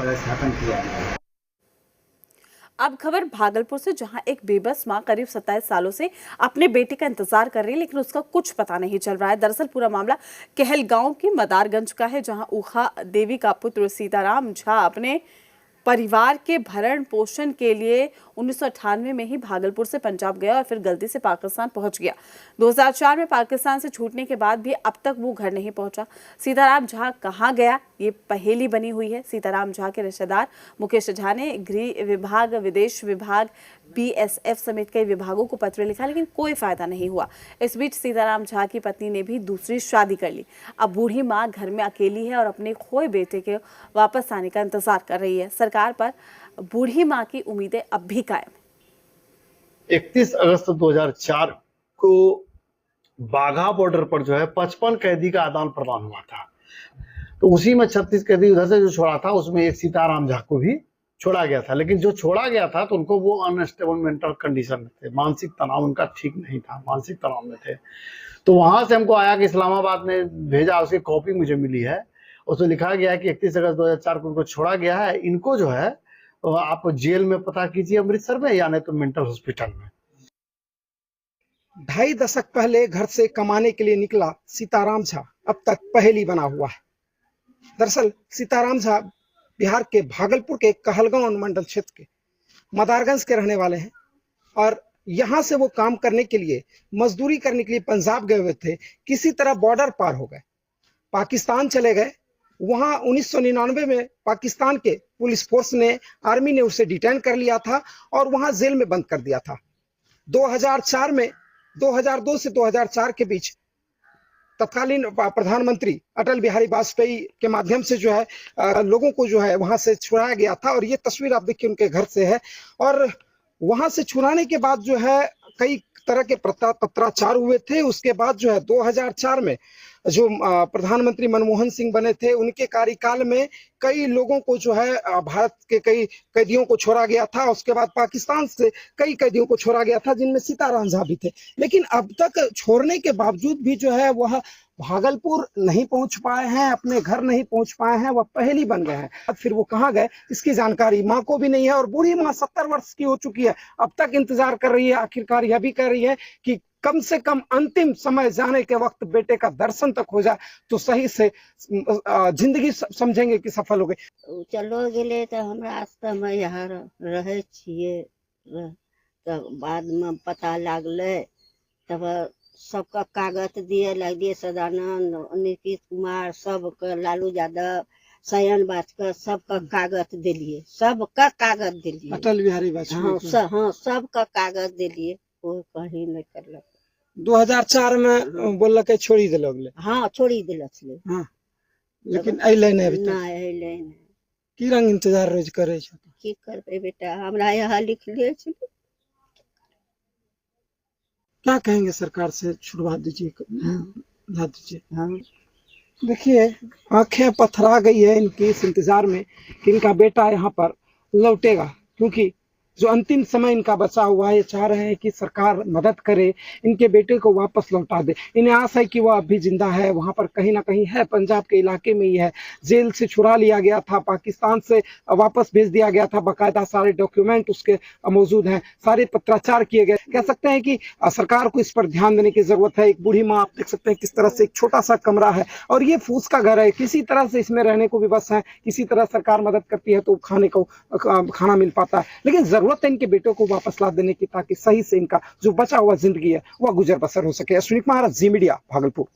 पदस्थापन किया गया। अब खबर भागलपुर से, जहां एक बेबस मां करीब 27 सालों से अपने बेटे का इंतजार कर रही है, लेकिन उसका कुछ पता नहीं चल रहा है। दरअसल पूरा मामला कहलगांव के मदारगंज का है, जहां ऊखा देवी का पुत्र सीताराम झा अपने परिवार के भरण पोषण के लिए 1998 में ही भागलपुर से पंजाब गया और फिर गलती से पाकिस्तान पहुंच गया। 2004 में पाकिस्तान से छूटने के बाद भी अब तक वो घर नहीं पहुंचा। सीताराम झा कहां गया, ये पहेली बनी हुई है। सीताराम झा के रिश्तेदार मुकेश झा ने गृह विभाग, विदेश विभाग, बीएसएफ समेत कई विभागों को पत्र लिखा, लेकिन कोई फायदा नहीं हुआ। इस बीच सीताराम झा की पत्नी ने भी दूसरी शादी कर ली। अब बूढ़ी मां घर में अकेली है और अपने खोए बेटे के वापस आने का इंतजार कर रही है। सरकार पर बूढ़ी मां की उम्मीदें अब भी कायम है। 31 अगस्त 2004 को बाघा बॉर्डर पर जो है 55 कैदी का आदान प्रदान हुआ था। तो उसी में 36 कैदी उधर से जो छोड़ा था, उसमें एक सीताराम झा को भी छोड़ा गया था। लेकिन जो छोड़ा गया था तो उनको वो अनस्टेबल मेंटल कंडीशन में थे, मानसिक तनाव उनका ठीक नहीं था, मानसिक तनाव में थे। तो वहां से हमको आया कि इस्लामाबाद में भेजा, उसकी कॉपी मुझे मिली है। उसमें लिखा गया है कि 31 अगस्त 2004 को उनको छोड़ा गया है। इनको जो है आप जेल में पता कीजिए अमृतसर में, या नहीं तो मेंटल हॉस्पिटल में। 2.5 दशक पहले घर से कमाने के लिए निकला सीताराम झा अब तक पहेली बना हुआ है। दरअसल सीताराम झा बिहार के भागलपुर के कहलगांव अनुमंडल क्षेत्र के मदारगंज के रहने वाले हैं और यहाँ से वो काम करने के लिए, मजदूरी करने के लिए पंजाब गए हुए थे। किसी तरह बॉर्डर पार हो गए, पाकिस्तान चले गए। वहां 1999 में पाकिस्तान के पुलिस फोर्स ने, आर्मी ने उसे डिटेन कर लिया था और वहां जेल में बंद कर दिया था। 2004 में, 2002 से 2004 के बीच तत्कालीन प्रधानमंत्री अटल बिहारी वाजपेयी के माध्यम से जो है लोगों को जो है वहां से छुड़ाया गया था। और ये तस्वीर आप देखिए उनके घर से है। और वहां से छुड़ाने के बाद जो है कई तरह के पत्राचार हुए थे। उसके बाद जो है 2004 में जो प्रधानमंत्री मनमोहन सिंह बने थे, उनके कार्यकाल में कई लोगों को जो है भारत के कई कैदियों को छोड़ा गया था। उसके बाद पाकिस्तान से कई कैदियों को छोड़ा गया था, जिनमें सीताराम झा भी थे। लेकिन अब तक छोड़ने के बावजूद भी जो है वह भागलपुर नहीं पहुंच पाए हैं, अपने घर नहीं पहुंच पाए हैं, वह पहेली बन गए हैं। अब फिर वो कहाँ गए इसकी जानकारी माँ को भी नहीं है। और बूढ़ी माँ 70 वर्ष की हो चुकी है, अब तक इंतजार कर रही है। आखिरकार यह भी कर रही है कि कम से कम अंतिम समय जाने के वक्त बेटे का दर्शन तक हो जाए तो सही से जिंदगी समझेंगे कि सफल हो गई। चलो गेले तो हमरा हम यहाँ रहे छिए, तब बाद में पता लागले, तब सबका कागज दिए लग दिए, सदानंद, नीतीश कुमार, सबके, लालू यादव, सयन वाजपेयी, सबका कागज दिलिए, सबका कागज दिलिए, अटल बिहारी वाजपेयी, हाँ सबका कागज दिलिए, कोई कहीं नहीं करलक। 2004 में बोलक छोड़ी दिल, हाँ छोड़ी दिल, हाँ, लेकिन अइले नहीं अभी तक। नहीं अइले नहीं। की रंग इंतजार रोज करे छो? की करबे बेटा, हमरा यहाँ लिख लिए छे। क्या कहेंगे सरकार से? छुड़वा दीजिए, ला दीजिए। हाँ देखिए आंखें पथरा गई है इनकी इस इंतजार में कि इनका बेटा यहाँ पर लौटेगा, क्योंकि जो अंतिम समय इनका बचा हुआ है, ये चाह रहे हैं कि सरकार मदद करे, इनके बेटे को वापस लौटा दे। इन्हें आस है कि वह अभी जिंदा है, वहां पर कहीं ना कहीं है, पंजाब के इलाके में ही है। जेल से छुड़ा लिया गया था, पाकिस्तान से वापस भेज दिया गया था, बाकायदा सारे डॉक्यूमेंट उसके मौजूद हैं, सारे पत्राचार किए गए। कह सकते हैं कि सरकार को इस पर ध्यान देने की जरूरत है। एक बूढ़ी माँ, आप देख सकते हैं किस तरह से एक छोटा सा कमरा है और ये फूस का घर है, किसी तरह से इसमें रहने को भी बस है। किसी तरह सरकार मदद करती है तो खाने को खाना मिल पाता है, लेकिन जरूरत है इनके बेटों को वापस ला देने की, ताकि सही से इनका जो बचा हुआ जिंदगी है वह गुजर बसर हो सके। अश्विनी कुमार, जी मीडिया, भागलपुर।